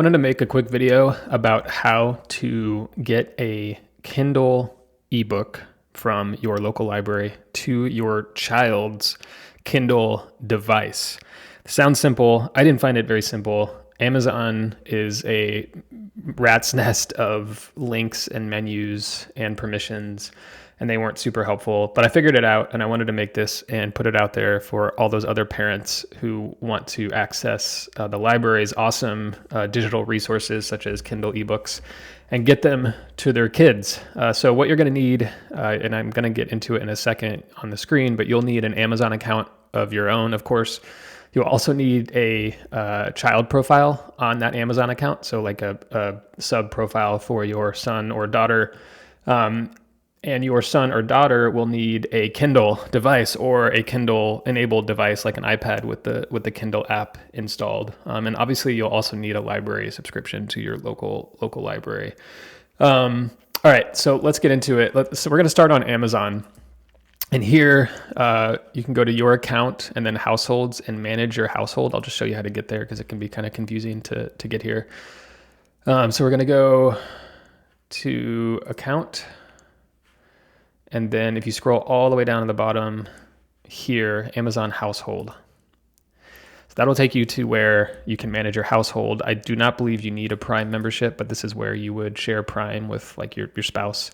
Wanted to make a quick video about how to get a Kindle ebook from your local library to your child's Kindle device. Sounds simple. I didn't find it very simple. Amazon is a rat's nest of links and menus and permissions, and they weren't super helpful, but I figured it out, and I wanted to make this and put it out there for all those other parents who want to access the library's awesome digital resources such as Kindle ebooks and get them to their kids. So what you're going to need, and I'm going to get into it in a second on the screen, but you'll need an Amazon account of your own, of course. You'll also need a child profile on that Amazon account, so like a sub profile for your son or daughter. And your son or daughter will need a Kindle device or a Kindle enabled device like an iPad with the Kindle app installed. And obviously you'll also need a library subscription to your local library. All right, so let's get into it. So we're going to start on Amazon. And here you can go to your account and then households and manage your household. I'll just show you how to get there because it can be kind of confusing to get here. So we're going to go to account. And then if you scroll all the way down to the bottom here, Amazon household. So that'll take you to where you can manage your household. I do not believe you need a Prime membership, but this is where you would share Prime with like your spouse.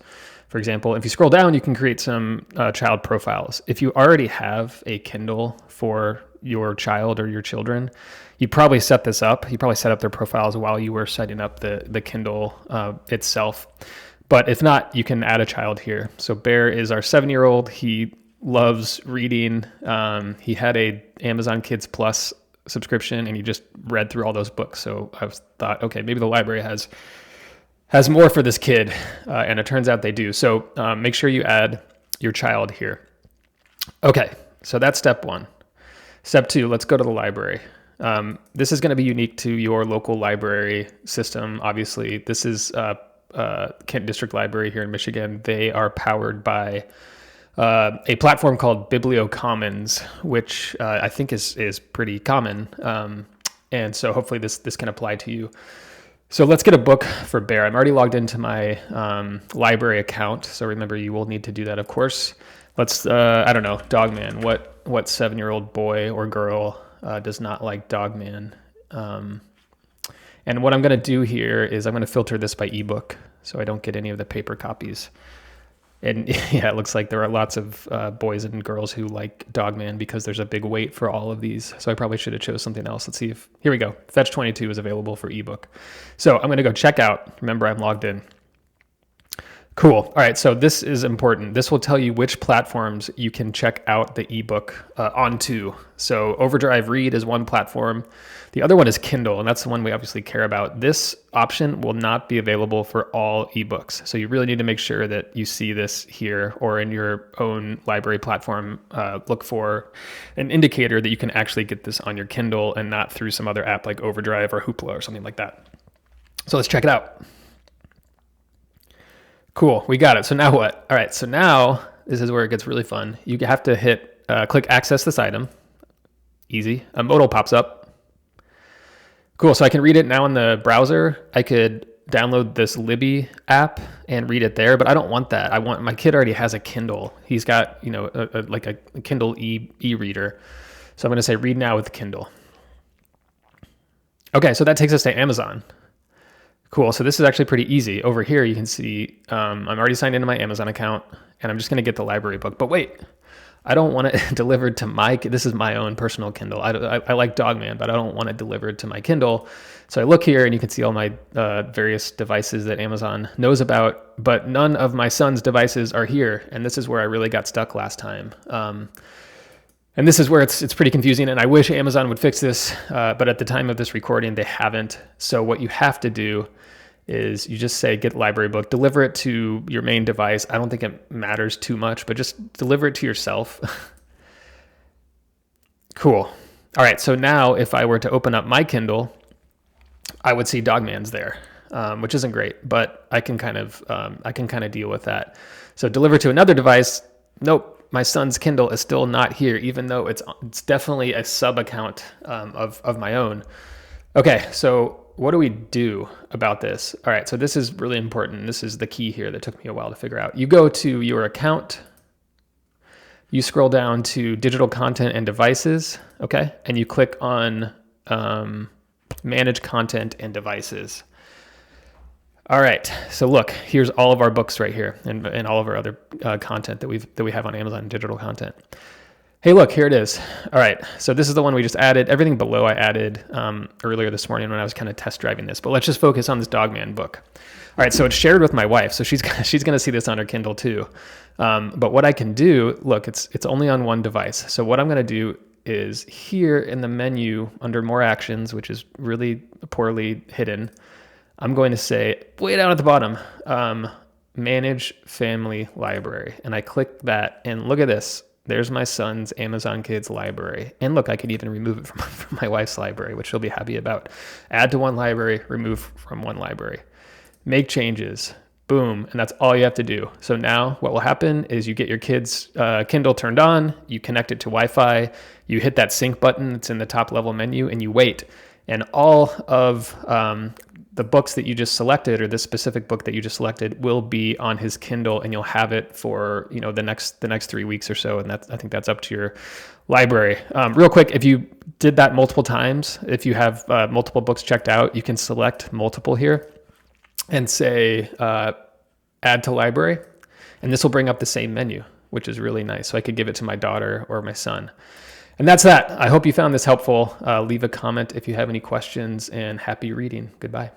For example, if you scroll down, you can create some child profiles. If you already have a Kindle for your child or your children, you probably set this up. You probably set up their profiles while you were setting up the Kindle itself. But if not, you can add a child here. So Bear is our 7-year-old. He loves reading. He had a Amazon Kids Plus subscription, and he just read through all those books. So I thought, okay, maybe the library has more for this kid, and it turns out they do. So make sure you add your child here. Okay, so that's step one. Step two, let's go to the library. This is going to be unique to your local library system. Obviously, this is Kent District Library here in Michigan. They are powered by a platform called BiblioCommons, which I think is pretty common. And so hopefully this can apply to you. So let's get a book for Bear. I'm already logged into my library account. So remember, you will need to do that, of course. Let's, I don't know, Dogman. What 7-year-old boy or girl does not like Dogman? And what I'm going to do here is I'm going to filter this by ebook so I don't get any of the paper copies. And yeah, it looks like there are lots of boys and girls who like Dogman because there's a big wait for all of these. So I probably should have chose something else. Let's see if, here we go. Fetch 22 is available for ebook. So I'm going to go check out. Remember, I'm logged in. Cool. All right. So this is important. This will tell you which platforms you can check out the ebook onto. So Overdrive Read is one platform. The other one is Kindle, and that's the one we obviously care about. This option will not be available for all ebooks. So you really need to make sure that you see this here or in your own library platform. Look for an indicator that you can actually get this on your Kindle and not through some other app like Overdrive or Hoopla or something like that. So let's check it out. Cool, we got it. So now what? All right, so now this is where it gets really fun. You have to hit, click access this item. Easy. A modal pops up. Cool, so I can read it now in the browser. I could download this Libby app and read it there, but I don't want that. My kid already has a Kindle. He's got, like a Kindle e-reader. So I'm gonna say read now with Kindle. Okay, so that takes us to Amazon. Cool. So this is actually pretty easy. Over here, you can see I'm already signed into my Amazon account, and I'm just going to get the library book. But wait, I don't want it delivered to this is my own personal Kindle. I like Dogman, but I don't want it delivered to my Kindle. So I look here, and you can see all my various devices that Amazon knows about, but none of my son's devices are here. And this is where I really got stuck last time. And this is where it's pretty confusing, and I wish Amazon would fix this, but at the time of this recording, they haven't. So what you have to do is you just say, get library book, deliver it to your main device. I don't think it matters too much, but just deliver it to yourself. Cool. All right, so now if I were to open up my Kindle, I would see Dogman's there, which isn't great, but I can kind of deal with that. So deliver to another device, nope. My son's Kindle is still not here, even though it's definitely a sub account of my own. Okay, so what do we do about this? All right, so this is really important. This is the key here that took me a while to figure out. You go to your account, you scroll down to digital content and devices, okay? And you click on manage content and devices. All right, so look, here's all of our books right here and all of our other content that we have on Amazon, digital content. Hey, look, here it is. All right, so this is the one we just added. Everything below I added earlier this morning when I was kind of test driving this, but let's just focus on this Dogman book. All right, so it's shared with my wife, so she's going to see this on her Kindle too. But what I can do, look, it's only on one device. So what I'm going to do is here in the menu under More Actions, which is really poorly hidden, I'm going to say way down at the bottom, Manage Family Library. And I click that, and look at this. There's my son's Amazon Kids library. And look, I could even remove it from my wife's library, which she'll be happy about. Add to one library, remove from one library. Make changes, boom, and that's all you have to do. So now what will happen is you get your kid's Kindle turned on, you connect it to Wi-Fi, you hit that sync button that's in the top level menu, and you wait. And all of the books that you just selected, or this specific book that you just selected, will be on his Kindle, and you'll have it for the next 3 weeks or so. And I think that's up to your library. Real quick, if you did that multiple times, if you have multiple books checked out, you can select multiple here and say add to library, and this will bring up the same menu, which is really nice. So I could give it to my daughter or my son. And that's that. I hope you found this helpful. Leave a comment if you have any questions, and happy reading. Goodbye.